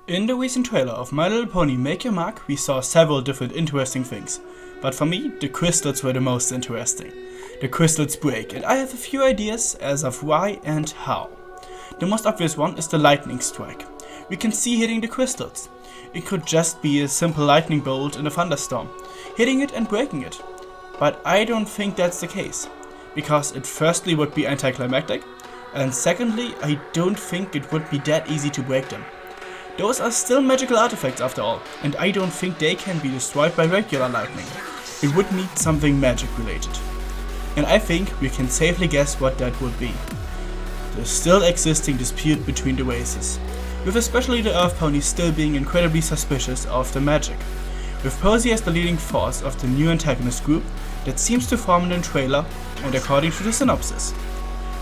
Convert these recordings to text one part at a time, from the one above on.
In the recent trailer of My Little Pony Make Your Mark, we saw several different interesting things, but for me, the crystals were the most interesting. The crystals break, and I have a few ideas as of why and how. The most obvious one is the lightning strike. We can see hitting the crystals. It could just be a simple lightning bolt in a thunderstorm, hitting it and breaking it. But I don't think that's the case, because it firstly would be anticlimactic, and secondly, I don't think it would be that easy to break them. Those are still magical artifacts after all, and I don't think they can be destroyed by regular lightning. It would need something magic related. And I think we can safely guess what that would be. The still existing dispute between the races, with especially the Earth Ponies still being incredibly suspicious of the magic, with Posey as the leading force of the new antagonist group that seems to form in the trailer and according to the synopsis.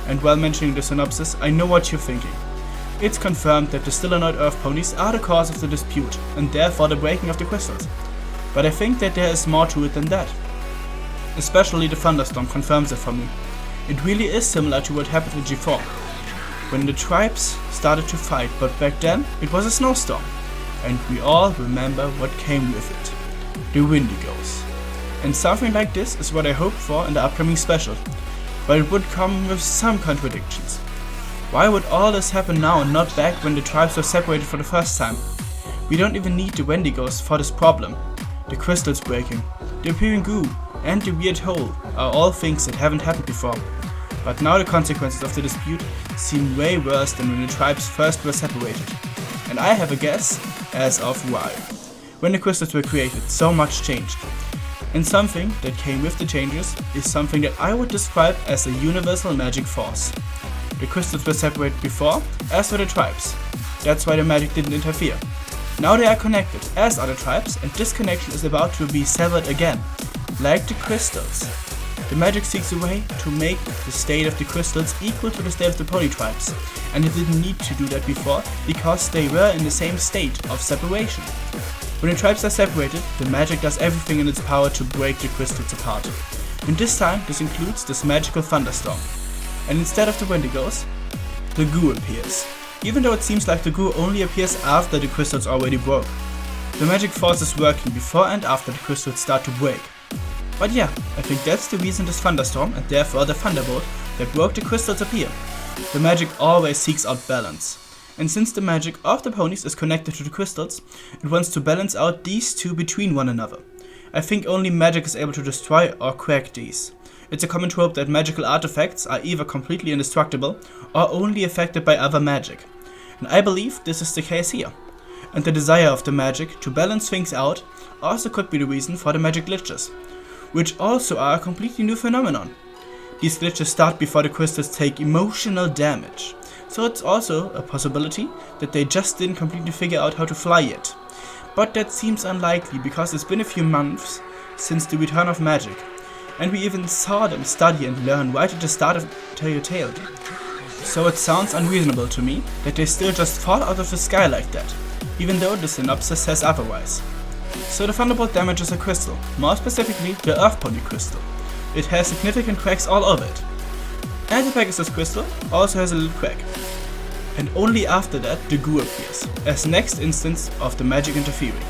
And while mentioning the synopsis, I know what you're thinking. It's confirmed that the still annoyed Earth Ponies are the cause of the dispute, and therefore the breaking of the crystals. But I think that there is more to it than that. Especially the thunderstorm confirms it for me. It really is similar to what happened in G4, when the tribes started to fight, but back then it was a snowstorm. And we all remember what came with it. The Wendigos. And something like this is what I hope for in the upcoming special, but it would come with some contradictions. Why would all this happen now and not back when the tribes were separated for the first time? We don't even need the Wendigos for this problem. The crystals breaking, the appearing goo, and the weird hole are all things that haven't happened before. But now the consequences of the dispute seem way worse than when the tribes first were separated. And I have a guess as of why. When the crystals were created, so much changed. And something that came with the changes is something that I would describe as a universal magic force. The crystals were separated before, as were the tribes. That's why the magic didn't interfere. Now they are connected, as are the tribes, and this connection is about to be severed again. Like the crystals. The magic seeks a way to make the state of the crystals equal to the state of the pony tribes, and it didn't need to do that before because they were in the same state of separation. When the tribes are separated, the magic does everything in its power to break the crystals apart. And this time, this includes this magical thunderstorm. And instead of the Wendigos, the goo appears. Even though it seems like the goo only appears after the crystals already broke. The magic force is working before and after the crystals start to break. But yeah, I think that's the reason this thunderstorm and therefore the thunderbolt that broke the crystals appear. The magic always seeks out balance. And since the magic of the ponies is connected to the crystals, it wants to balance out these two between one another. I think only magic is able to destroy or crack these. It's a common trope that magical artifacts are either completely indestructible or only affected by other magic. And I believe this is the case here. And the desire of the magic to balance things out also could be the reason for the magic glitches, which also are a completely new phenomenon. These glitches start before the crystals take emotional damage, so it's also a possibility that they just didn't completely figure out how to fly yet. But that seems unlikely because it's been a few months since the return of magic. And we even saw them study and learn right at the start of Tell Your Tale. So it sounds unreasonable to me that they still just fall out of the sky like that, even though the synopsis says otherwise. So the thunderbolt damages a crystal, more specifically the Earth Pony crystal. It has significant cracks all over it. And the Pegasus crystal also has a little crack. And only after that the goo appears, as next instance of the magic interfering.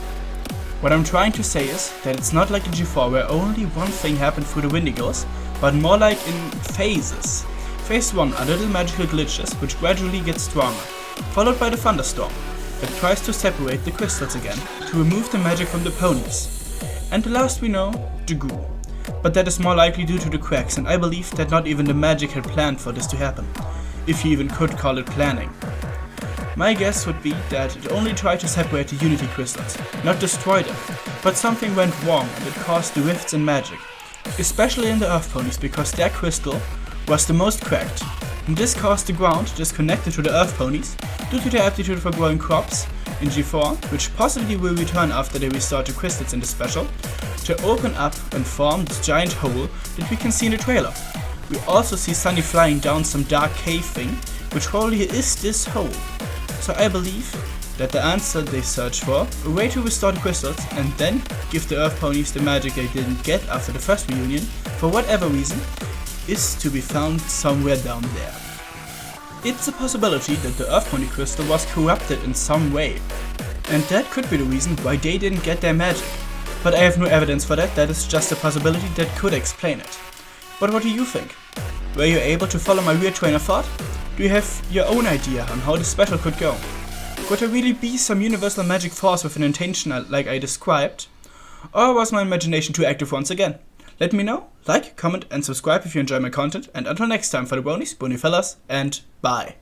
What I'm trying to say is that it's not like in G4 where only one thing happened through the Wendigos, but more like in phases. Phase 1 are little magical glitches which gradually get stronger, followed by the thunderstorm that tries to separate the crystals again to remove the magic from the ponies. And the last we know, the goo. But that is more likely due to the cracks, and I believe that not even the magic had planned for this to happen, if you even could call it planning. My guess would be that it only tried to separate the Unity crystals, not destroy them, but something went wrong and it caused the rifts in magic, especially in the Earth Ponies because their crystal was the most cracked, and this caused the ground disconnected to the Earth Ponies due to their aptitude for growing crops in G4, which possibly will return after they restore the crystals in the special, to open up and form this giant hole that we can see in the trailer. We also see Sunny flying down some dark cave thing, which probably is this hole. So I believe that the answer they search for, a way to restore the crystals and then give the Earth Ponies the magic they didn't get after the first reunion, for whatever reason, is to be found somewhere down there. It's a possibility that the Earth Pony crystal was corrupted in some way, And that could be the reason why they didn't get their magic. But I have no evidence for that, that is just a possibility that could explain it. But what do you think? Were you able to follow my weird train of thought? Do you have your own idea on how this special could go? Could there really be some universal magic force with an intention like I described? Or was my imagination too active once again? Let me know, like, comment and subscribe if you enjoy my content, and until next time for the bronies, bony fellas, and bye.